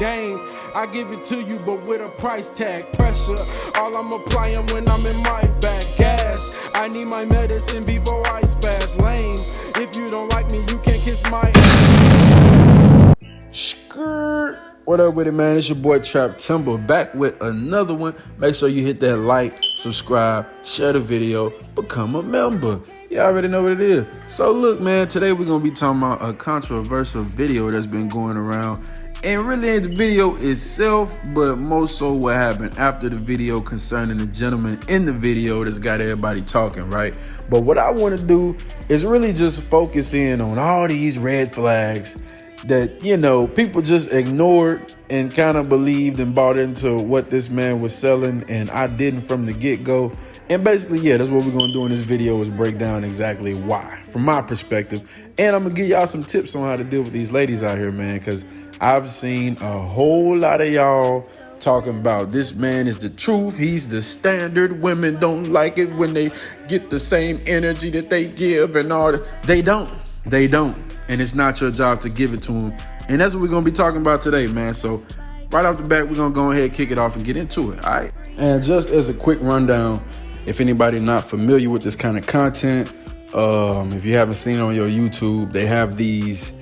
game. I give it to you, but with a price tag. Pressure, all I'm applying when I'm in my bag. Gas, I need my medicine before I spaz. Lame, if you don't like me, you can't kiss my ass. Skirt. What up with it, man? It's your boy Traptember back with another one. Make sure you hit that like, subscribe, share the video, become a member. You already know what it is. So look, man, today we're going to be talking about a controversial video that's been going around. And really ain't the video itself, but more so what happened after the video concerning the gentleman in the video that's got everybody talking, right? But what I want to do is really just focus in on all these red flags that, you know, people just ignored and kind of believed and bought into what this man was selling, and I didn't from the get-go. And basically, yeah, that's what we're going to do in this video, is break down exactly why, from my perspective. And I'm going to give y'all some tips on how to deal with these ladies out here, man, because I've seen a whole lot of y'all talking about this man is the truth. He's the standard. Women don't like it when they get the same energy that they give and all that. They don't. They don't. And it's not your job to give it to them. And that's what we're going to be talking about today, man. So right off the bat, we're going to go ahead and kick it off and get into it, all right? And just as a quick rundown, if anybody not familiar with this kind of content, if you haven't seen it on your YouTube, they have these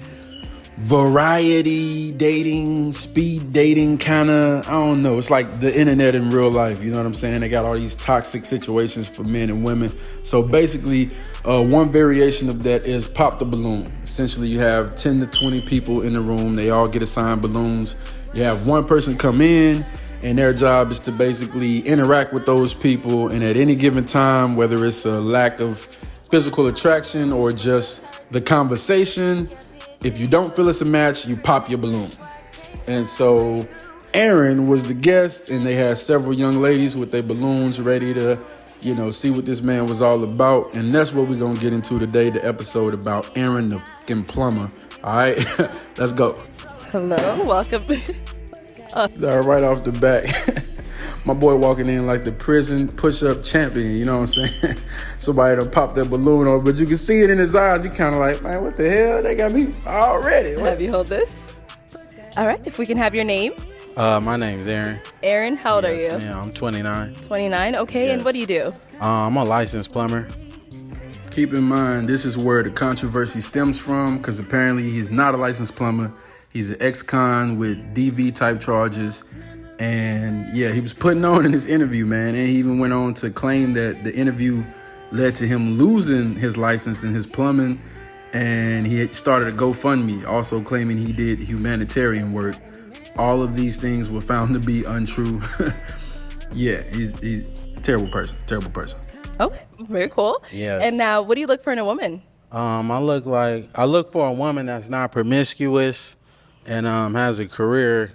variety dating, speed dating kind of, I don't know. It's like the internet in real life. You know what I'm saying? They got all these toxic situations for men and women. So basically, one variation of that is pop the balloon. Essentially, you have 10 to 20 people in the room. They all get assigned balloons. You have one person come in, and their job is to basically interact with those people. And at any given time, whether it's a lack of physical attraction or just the conversation, if you don't feel it's a match, you pop your balloon. And so Aaron was the guest, and they had several young ladies with their balloons ready to, you know, see what this man was all about. And that's what we're going to get into today, the episode about Aaron the fucking plumber. All right, let's go. Hello, welcome. Right off the back, my boy walking in like the prison push-up champion, you know what I'm saying? Somebody done popped that balloon on, but you can see it in his eyes. You kind of like, man, what the hell? They got me already. What? Have you hold this? All right, if we can have your name. My name's Aaron. Aaron, how old are you? Yeah, I'm 29. 29, okay, Yes. And what do you do? I'm a licensed plumber. Keep in mind, this is where the controversy stems from, because apparently he's not a licensed plumber. He's an ex-con with DV type charges. And yeah, he was putting on in this interview, man. And he even went on to claim that the interview led to him losing his license in his plumbing. And he had started a GoFundMe, also claiming he did humanitarian work. All of these things were found to be untrue. Yeah, he's a terrible person. Okay, very cool. Yes. And now, what do you look for in a woman? I look for a woman that's not promiscuous and has a career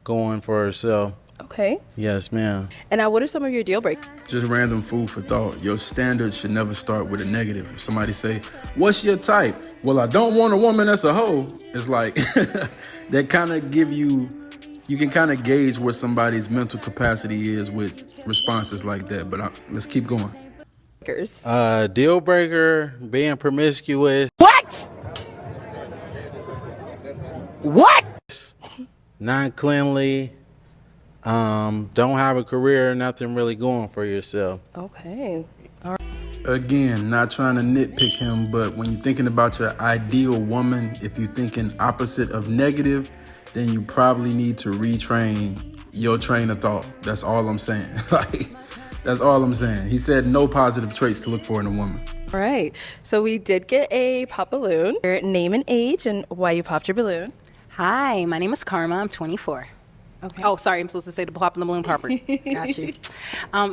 going for herself. Okay. Yes, ma'am. And now, what are some of your deal breakers? Just random food for thought. Your standards should never start with a negative. If somebody say, what's your type? Well, I don't want a woman that's a hoe. It's like, that kind of give you can kind of gauge what somebody's mental capacity is with responses like that. But let's keep going. Deal breaker, being promiscuous. What? What? Not cleanly. Don't have a career, nothing really going for yourself. Okay. Again, not trying to nitpick him, but when you're thinking about your ideal woman, if you're thinking opposite of negative, then you probably need to retrain your train of thought. That's all I'm saying. That's all I'm saying. He said no positive traits to look for in a woman. All right. So we did get a pop balloon. Your name and age and why you popped your balloon. Hi, my name is Karma. I'm 24. Okay. Oh, sorry, I'm supposed to say the pop in the balloon proper. Got you.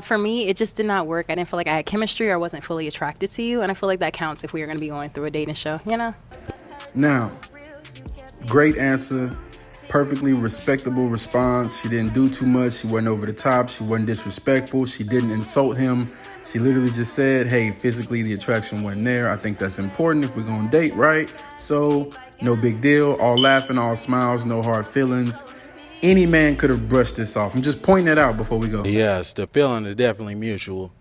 For me, it just did not work. I didn't feel like I had chemistry or I wasn't fully attracted to you. And I feel like that counts if we are going to be going through a dating show, you know? Now, great answer. Perfectly respectable response. She didn't do too much. She wasn't over the top. She wasn't disrespectful. She didn't insult him. She literally just said, hey, physically the attraction wasn't there. I think that's important if we're going to date, right? So no big deal. All laughing, all smiles, no hard feelings. Any man could have brushed this off. I'm just pointing it out before we go. Yes, the feeling is definitely mutual.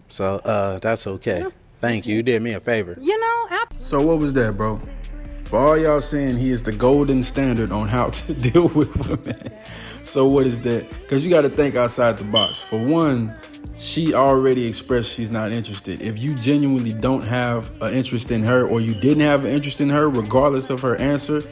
So that's okay. Thank you. You did me a favor. You know, So what was that, bro? For all y'all saying he is the golden standard on how to deal with women. So what is that? Because you got to think outside the box. For one, she already expressed she's not interested. If you genuinely don't have an interest in her, or you didn't have an interest in her, regardless of her answer,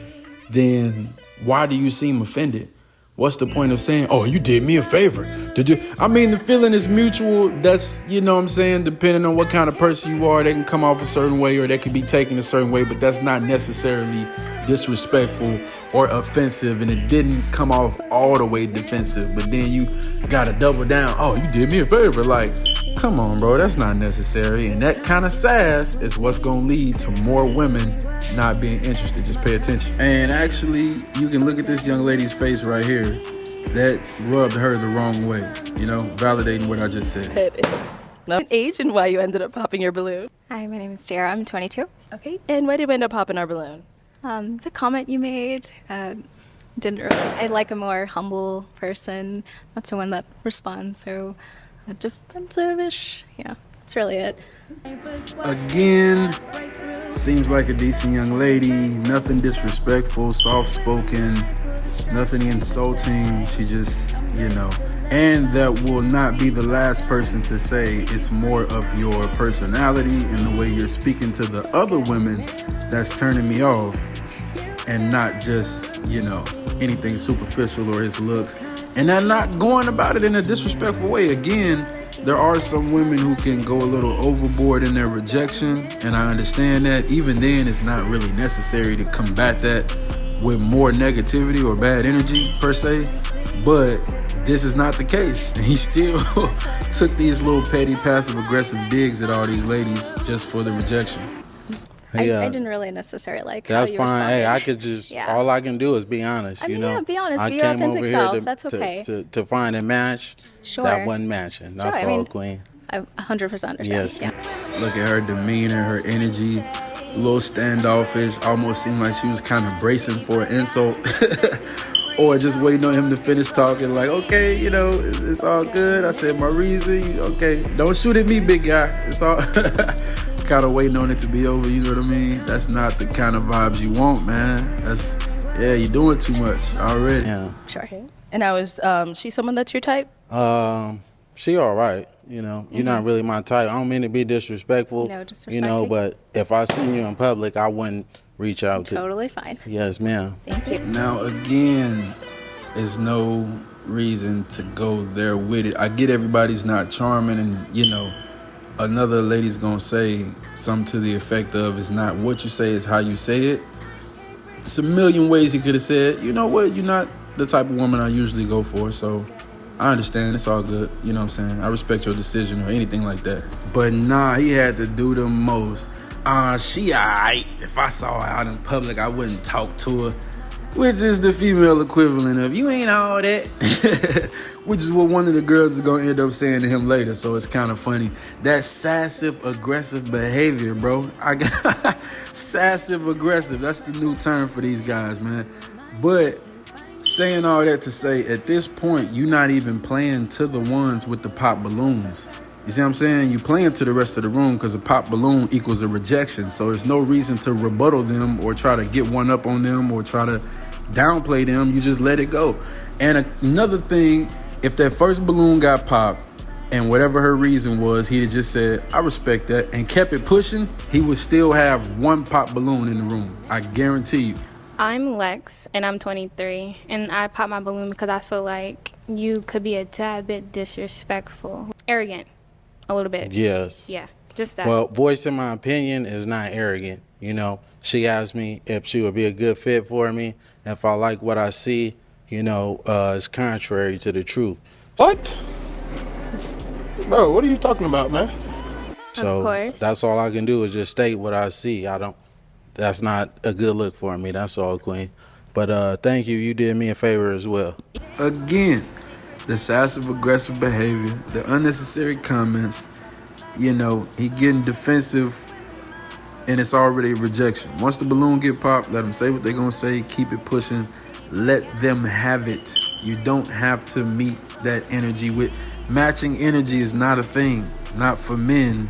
then why do you seem offended? What's the point of saying, oh, you did me a favor? Did you? I mean, the feeling is mutual. That's, you know what I'm saying, depending on what kind of person you are, they can come off a certain way or they can be taken a certain way, but that's not necessarily disrespectful or offensive, and it didn't come off all the way defensive, but then you gotta double down. Oh, you did me a favor. Like, come on, bro, that's not necessary. And that kind of sass is what's gonna lead to more women not being interested. Just pay attention. And actually, you can look at this young lady's face right here. That rubbed her the wrong way, you know, validating what I just said. Age and why you ended up popping your balloon. Hi, my name is Dara. I'm 22. Okay, and why did we end up popping our balloon? The comment you made didn't really. I like a more humble person, not someone that responds so defensive-ish. Yeah, that's really it. Again, seems like a decent young lady. Nothing disrespectful, soft-spoken, nothing insulting. She just, you know. And that will not be the last person to say it's more of your personality and the way you're speaking to the other women that's turning me off, and not just, you know, anything superficial or his looks. And I'm not going about it in a disrespectful way. Again, there are some women who can go a little overboard in their rejection, and I understand that. Even then, it's not really necessary to combat that with more negativity or bad energy per se, but this is not the case. And he still took these little petty passive-aggressive digs at all these ladies just for the rejection. I didn't really necessarily like that's how you fine. responded. Hey, I could just, all I can do is be honest, you know? Yeah, be honest. I Be your came authentic over here self. That's okay. to find a match Sure. that wasn't matching. That's Sure, I all, mean, Queen. I 100% understand. Yes. Yeah. Look at her demeanor, her energy, a little standoffish, almost seemed like she was kind of bracing for an insult. Or just waiting on him to finish talking, like, okay, you know, it's all good. I said my reason. Okay, don't shoot at me, big guy. It's all kind of waiting on it to be over, you know what I mean? That's not the kind of vibes you want, man. That's, yeah, you're doing too much already. Yeah. Sure. And I was, she someone that's your type? She all right, you know. You're not really my type. I don't mean to be disrespectful. No disrespecting. You know, but if I seen you in public, I wouldn't reach out to. Totally fine. Yes, ma'am. Thank you. Now, again, there's no reason to go there with it. I get everybody's not charming, and, you know, another lady's gonna say something to the effect of, it's not what you say, it's how you say it. It's a million ways he could have said, you know what, you're not the type of woman I usually go for, so I understand, it's all good, you know what I'm saying? I respect your decision or anything like that. But nah, he had to do the most. She alright. If I saw her out in public, I wouldn't talk to her. Which is the female equivalent of, you ain't all that. Which is what one of the girls is going to end up saying to him later. So it's kind of funny. That sassive-aggressive behavior, bro. I got sassive-aggressive. That's the new term for these guys, man. But saying all that to say, at this point, you're not even playing to the ones with the pop balloons. You see what I'm saying? You playing to the rest of the room because a pop balloon equals a rejection. So there's no reason to rebuttal them or try to get one up on them or try to downplay them. You just let it go. And another thing, if that first balloon got popped and whatever her reason was, he'd have just said, I respect that, and kept it pushing, he would still have one pop balloon in the room. I guarantee you. I'm Lex, and I'm 23, and I popped my balloon because I feel like you could be a tad bit disrespectful. Arrogant. A little bit. Yes. Yeah, just that. Well, voicing my opinion is not arrogant. You know, she asked me if she would be a good fit for me. If I like what I see, you know, it's contrary to the truth. What? Bro, what are you talking about, man? So of course. That's all I can do is just state what I see. That's not a good look for me. That's all, Queen. But thank you. You did me a favor as well. Again, the passive-aggressive behavior, the unnecessary comments, you know, he getting defensive, and it's already a rejection. Once the balloon get popped, let them say what they're going to say, keep it pushing, let them have it. You don't have to meet that energy with. Matching energy is not a thing, not for men.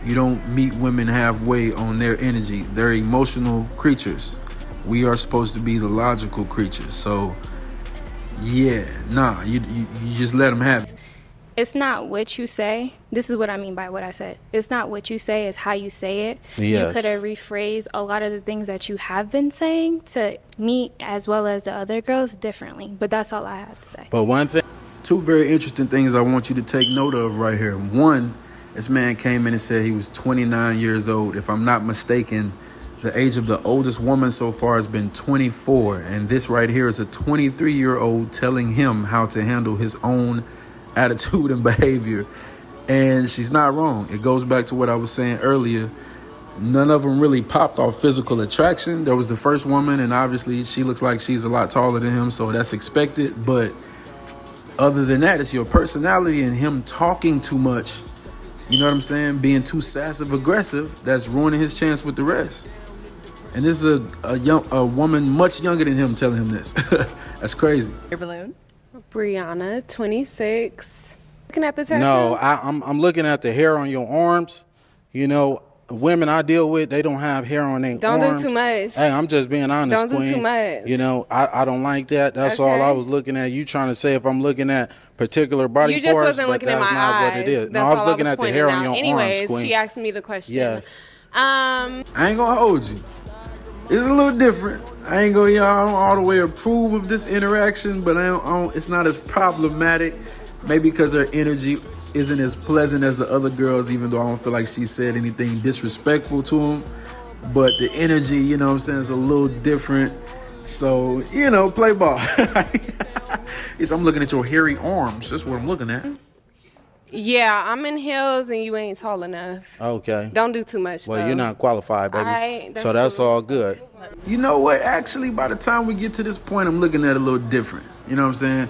You don't meet women halfway on their energy. They're emotional creatures. We are supposed to be the logical creatures. So, yeah, nah, you just let them have it. It's not what you say. This is what I mean by what I said. It's not what you say, it's how you say it. Yes. You could have rephrased a lot of the things that you have been saying to me as well as the other girls differently. But that's all I have to say. But one thing. Two very interesting things I want you to take note of right here. One, this man came in and said he was 29 years old. If I'm not mistaken, the age of the oldest woman so far has been 24. And this right here is a 23-year-old telling him how to handle his own attitude and behavior. And she's not wrong. It goes back to what I was saying earlier. None of them really popped off physical attraction. There was the first woman, and obviously she looks like she's a lot taller than him, so that's expected. But other than that, it's your personality and him talking too much. You know what I'm saying? Being too passive aggressive, that's ruining his chance with the rest. And this is a woman much younger than him telling him this. That's crazy. Your balloon? Brianna, 26. Looking at the tattoo? No, I'm looking at the hair on your arms. You know, women I deal with, they don't have hair on their arms. Don't do too much. Hey, I'm just being honest, Don't do Queen. too much. You know, I don't like that. That's all I was looking at. You trying to say if I'm looking at particular body parts, you just wasn't looking at my not eyes. what it is. That's No, I was all looking at the hair pointing on your out. Anyways, arms, Queen. she asked me the question. Yes. I ain't gonna hold you. It's a little different. I ain't gonna, I don't all the way approve of this interaction, but I don't, it's not as problematic. Maybe because her energy isn't as pleasant as the other girls, even though I don't feel like she said anything disrespectful to him. But the energy, you know what I'm saying, is a little different. So, you know, play ball. I'm looking at your hairy arms. That's what I'm looking at. Yeah, I'm in heels and you ain't tall enough. Okay. Don't do too much, Well, though. you're not qualified, baby. So that's all good. You know what? Actually, by the time we get to this point, I'm looking at it a little different. You know what I'm saying?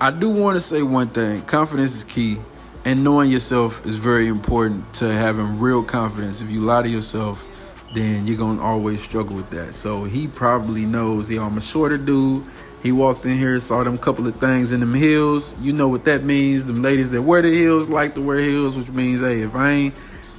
I do want to say one thing. Confidence is key. And knowing yourself is very important to having real confidence. If you lie to yourself, then you're going to always struggle with that. So he probably knows, I'm a shorter dude. He walked in here, saw them couple of things in them heels. You know what that means. Them ladies that wear the heels like to wear heels, which means, hey, if I ain't,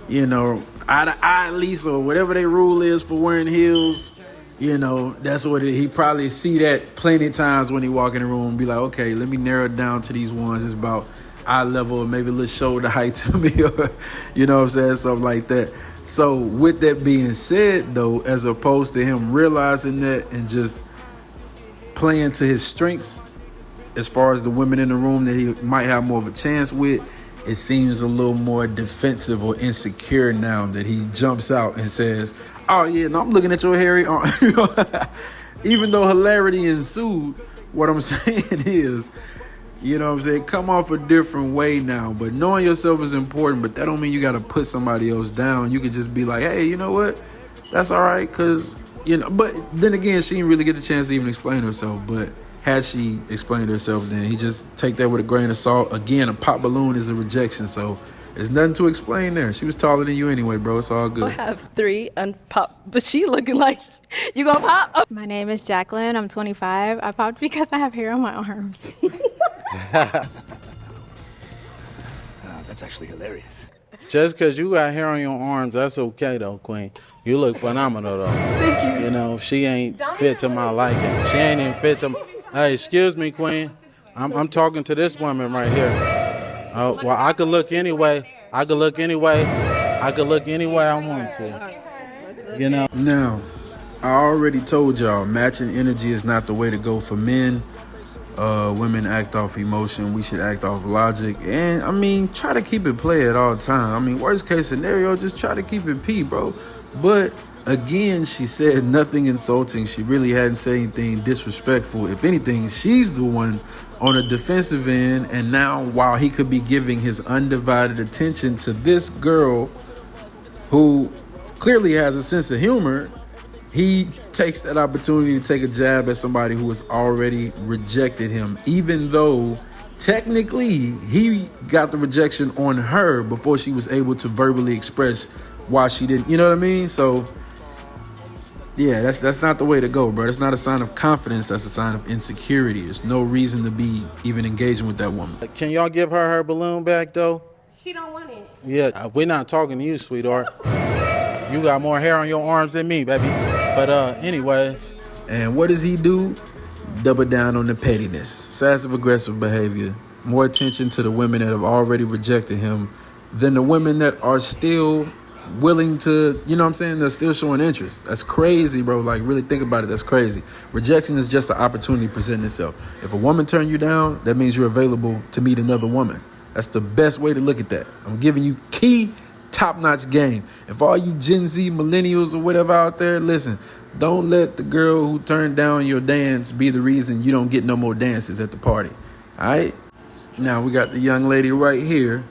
you know, eye to eye at least, or whatever their rule is for wearing heels, you know, that's what he probably see that plenty of times when he walk in the room and be like, okay, let me narrow it down to these ones. It's about eye level or maybe a little shoulder height to me, or, you know what I'm saying, something like that. So with that being said, though, as opposed to him realizing that and just playing to his strengths as far as the women in the room that he might have more of a chance with, it seems a little more defensive or insecure now that he jumps out and says, oh yeah, no, I'm looking at your hairy arm. Even though hilarity ensued, what I'm saying is, you know what I'm saying, come off a different way now. But knowing yourself is important, but that don't mean you got to put somebody else down. You could just be like, hey, you know what, that's all right, because you know, but then again, she didn't really get the chance to even explain herself. But had she explained herself, then he just take that with a grain of salt. Again, a pop balloon is a rejection, so there's nothing to explain there. She was taller than you anyway, bro. It's all good. I have 3 unpop, but she looking like you gonna pop. Oh. My name is Jacqueline. I'm 25. I popped because I have hair on my arms. That's actually hilarious. Just because you got hair on your arms, that's okay, though, Queen. You look phenomenal, though. Thank you. You know, she ain't fit to my liking. She ain't even fit to my... Hey, excuse me, Queen. I'm talking to this woman right here. Oh, well, I could look anyway. I could look anyway I want to. You know? Now, I already told y'all, matching energy is not the way to go for men. Women act off emotion. We should act off logic. And, I mean, try to keep it play at all time. I mean, worst case scenario, just try to keep it P, bro. But, again, she said nothing insulting. She really hadn't said anything disrespectful. If anything, she's the one on a defensive end. And now, while he could be giving his undivided attention to this girl who clearly has a sense of humor, he takes that opportunity to take a jab at somebody who has already rejected him, even though technically he got the rejection on her before she was able to verbally express why she didn't, you know what I mean? So yeah, that's not the way to go, bro. That's not a sign of confidence. That's a sign of insecurity. There's no reason to be even engaging with that woman. Can y'all give her balloon back, though? She don't want it. Yeah, we're not talking to you, sweetheart. You got more hair on your arms than me, baby. But anyways. And what does he do? Double down on the pettiness, passive aggressive behavior, more attention to the women that have already rejected him than the women that are still willing to, you know what I'm saying, they're still showing interest. That's crazy, bro. Like, really think about it. That's crazy. Rejection is just an opportunity presenting itself. If a woman turn you down, that means you're available to meet another woman. That's the best way to look at that. I'm giving you key top-notch game. If all you Gen Z millennials or whatever out there, listen, don't let the girl who turned down your dance be the reason you don't get no more dances at the party. All right? Now, we got the young lady right here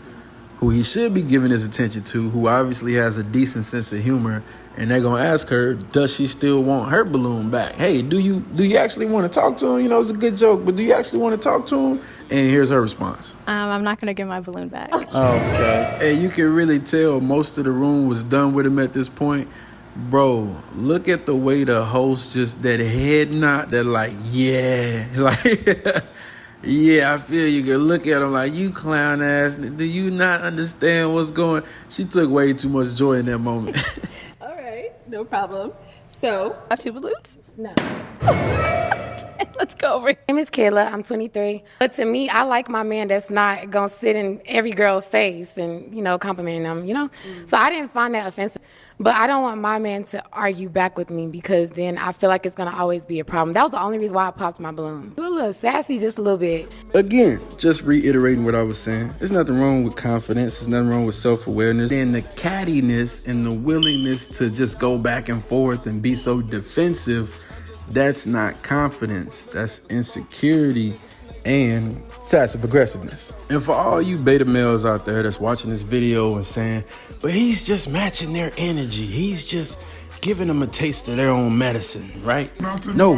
who he should be giving his attention to, who obviously has a decent sense of humor, and they're going to ask her, does she still want her balloon back? Hey, do you actually want to talk to him? You know, it's a good joke, but do you actually want to talk to him? And here's her response. I'm not going to get my balloon back. Okay. And you can really tell most of the room was done with him at this point. Bro, look at the way the host just, that head nod, that like, yeah. Like, yeah, I feel you. Can look at him like, you clown ass. Do you not understand what's going on? She took way too much joy in that moment. All right, no problem. So, have 2 balloons? No. Let's go over here. My name is Kayla. I'm 23. But to me, I like my man that's not going to sit in every girl's face and, you know, complimenting them, you know? So I didn't find that offensive. But I don't want my man to argue back with me because then I feel like it's going to always be a problem. That was the only reason why I popped my balloon. You a little sassy just a little bit. Again, just reiterating what I was saying. There's nothing wrong with confidence. There's nothing wrong with self-awareness. And the cattiness and the willingness to just go back and forth and be so defensive, that's not confidence. That's insecurity and passive aggressiveness. And for all you beta males out there that's watching this video and saying, but he's just matching their energy. He's just giving them a taste of their own medicine, right? No.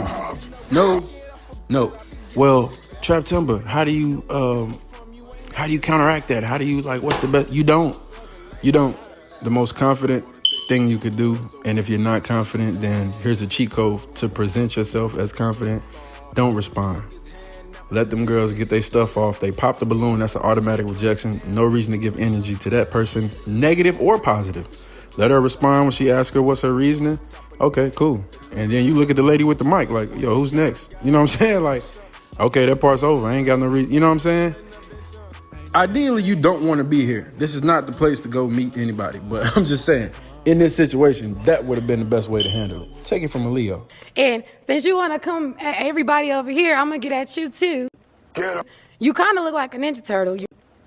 Well, Traptember, how do you counteract that? How do you, like, what's the best? You don't. The most confident thing you could do, and if you're not confident, then here's a cheat code to present yourself as confident. Don't respond. Let them girls get their stuff off. They pop the balloon. That's an automatic rejection. No reason to give energy to that person, negative or positive. Let her respond when she asks her what's her reasoning. Okay, cool. And then you look at the lady with the mic like, yo, who's next? You know what I'm saying? Like, okay, that part's over. I ain't got no reason. You know what I'm saying? Ideally, you don't want to be here. This is not the place to go meet anybody. But I'm just saying, in this situation, that would have been the best way to handle it. Take it from a Leo. And since you want to come at everybody over here, I'm going to get at you too. Get him. You kind of look like a Ninja Turtle.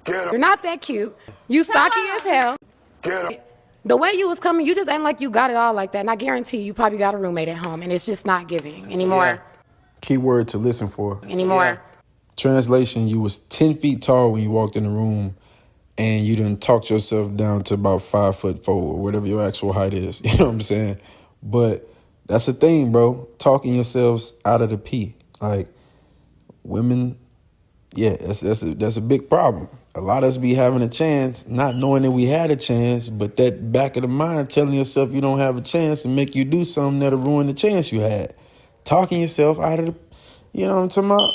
You're not that cute. You stocky as hell. Get him. The way you was coming, you just ain't like you got it all like that. And I guarantee you probably got a roommate at home and it's just not giving anymore. Yeah. Key word to listen for. Anymore. Yeah. Translation, you was 10 feet tall when you walked in the room and you done talked yourself down to about 5'4" or whatever your actual height is. You know what I'm saying? But that's the thing, bro. Talking yourselves out of the pee. Like, women, yeah, that's a big problem. A lot of us be having a chance, not knowing that we had a chance, but that back of the mind telling yourself you don't have a chance and make you do something that'll ruin the chance you had. Talking yourself out of the, you know what I'm talking about?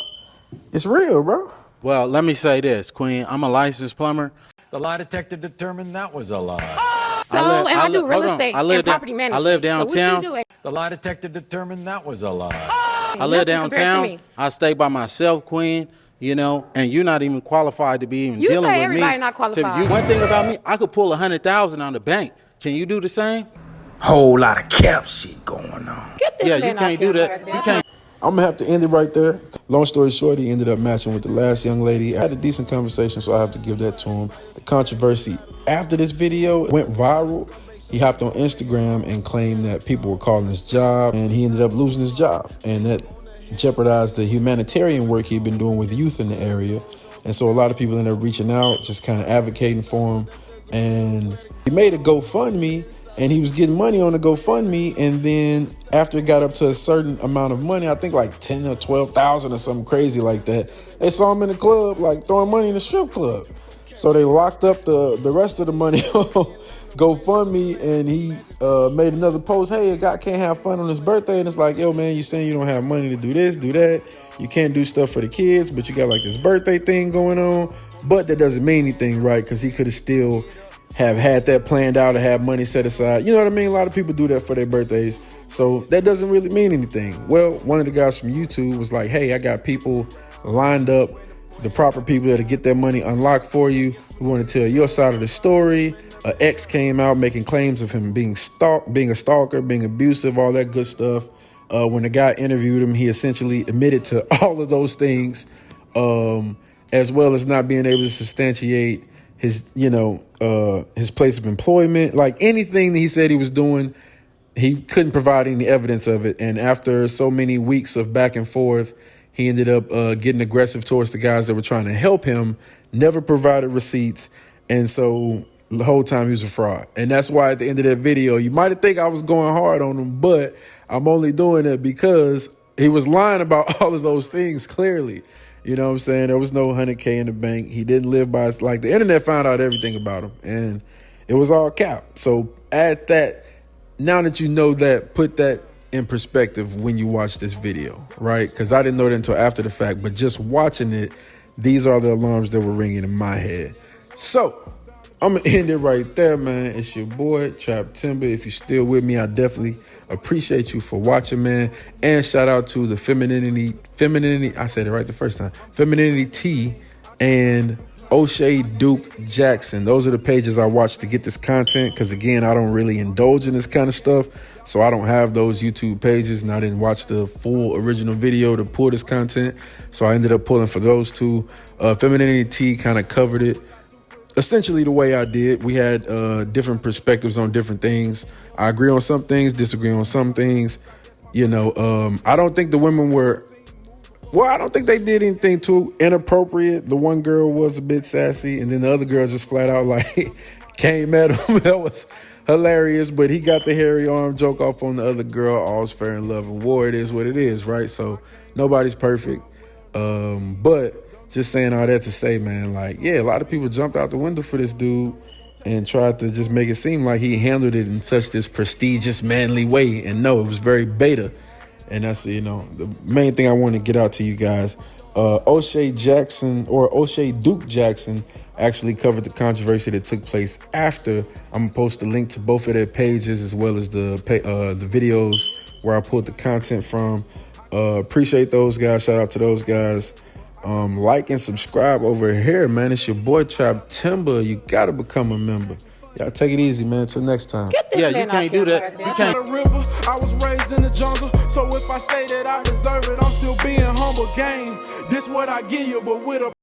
It's real, bro. Well, let me say this, Queen. I'm a licensed plumber. The lie detector determined that was a lie. So, I do real estate and property management. I live downtown. So what you do? The lie detector determined that was a lie. I live downtown. I stay by myself, Queen. You know, and you're not even qualified to be even dealing with me. You say everybody not qualified. One thing about me, I could pull 100,000 on the bank. Can you do the same? Whole lot of cap shit going on. Get this Yeah, you can't do that. You can't. I'm gonna have to end it right there. Long story short, he ended up matching with the last young lady. I had a decent conversation, so I have to give that to him. The controversy after this video went viral. He hopped on Instagram and claimed that people were calling his job, and he ended up losing his job. And that jeopardized the humanitarian work he'd been doing with youth in the area. And so a lot of people ended up reaching out, just kind of advocating for him. And he made a GoFundMe, and he was getting money on the GoFundMe. And then after it got up to a certain amount of money, I think like 10 or 12,000 or something crazy like that, they saw him in the club, like throwing money in the strip club. So they locked up the rest of the money on GoFundMe, and he made another post. Hey, a guy can't have fun on his birthday. And it's like, yo, man, you saying you don't have money to do this, do that. You can't do stuff for the kids, but you got like this birthday thing going on. But that doesn't mean anything, right? Because he could have still have had that planned out and have money set aside. You know what I mean? A lot of people do that for their birthdays. So that doesn't really mean anything. Well, one of the guys from YouTube was like, hey, I got people lined up, the proper people that'll get their money unlocked for you. We want to tell your side of the story. An ex came out making claims of him being a stalker, being abusive, all that good stuff. When the guy interviewed him, he essentially admitted to all of those things, as well as not being able to substantiate his, his place of employment. Like anything that he said he was doing, he couldn't provide any evidence of it. And after so many weeks of back and forth, he ended up getting aggressive towards the guys that were trying to help him, never provided receipts. And so the whole time he was a fraud. And that's why at the end of that video, you might think I was going hard on him, but I'm only doing it because he was lying about all of those things clearly. You know what I'm saying? There was no 100K in the bank. He didn't live by his, like the internet found out everything about him and it was all cap. So add that. Now that you know that, put that in perspective when you watch this video, right? Because I didn't know that until after the fact, but just watching it, these are the alarms that were ringing in my head. So I'm gonna end it right there, man. It's your boy Traptember. If you're still with me, I definitely appreciate you for watching, man. And shout out to the femininity. I said it right the first time. Femininity T and OShay Duke Jackson. Those are the pages I watch to get this content. Because again, I don't really indulge in this kind of stuff, so I don't have those YouTube pages, and I didn't watch the full original video to pull this content. So I ended up pulling for those two. Femininity T kind of covered it essentially the way I did. We had different perspectives on different things. I agree on some things, disagree on some things. I don't think the women were, I don't think they did anything too inappropriate. The one girl was a bit sassy, and then the other girl just flat out like came at him. That was hilarious, but he got the hairy arm joke off on the other girl. All's fair in love and war. It is what it is, right? So nobody's perfect. But just saying all that to say, man, like, yeah, a lot of people jumped out the window for this dude and tried to just make it seem like he handled it in such this prestigious, manly way. And no, it was very beta. And that's, the main thing I want to get out to you guys. OShay Jackson, or OShay Duke Jackson, actually covered the controversy that took place after. I'm going to post a link to both of their pages as well as the videos where I pulled the content from. Appreciate those guys. Shout out to those guys. Like and subscribe over here, man. It's your boy Traptember. You got to become a member. Y'all take it easy, man. Until next time. Yeah, you can't do that. You can't. I was raised in the jungle, so if I say that I deserve it, I'm still being humble. Game, this what I give you, but with a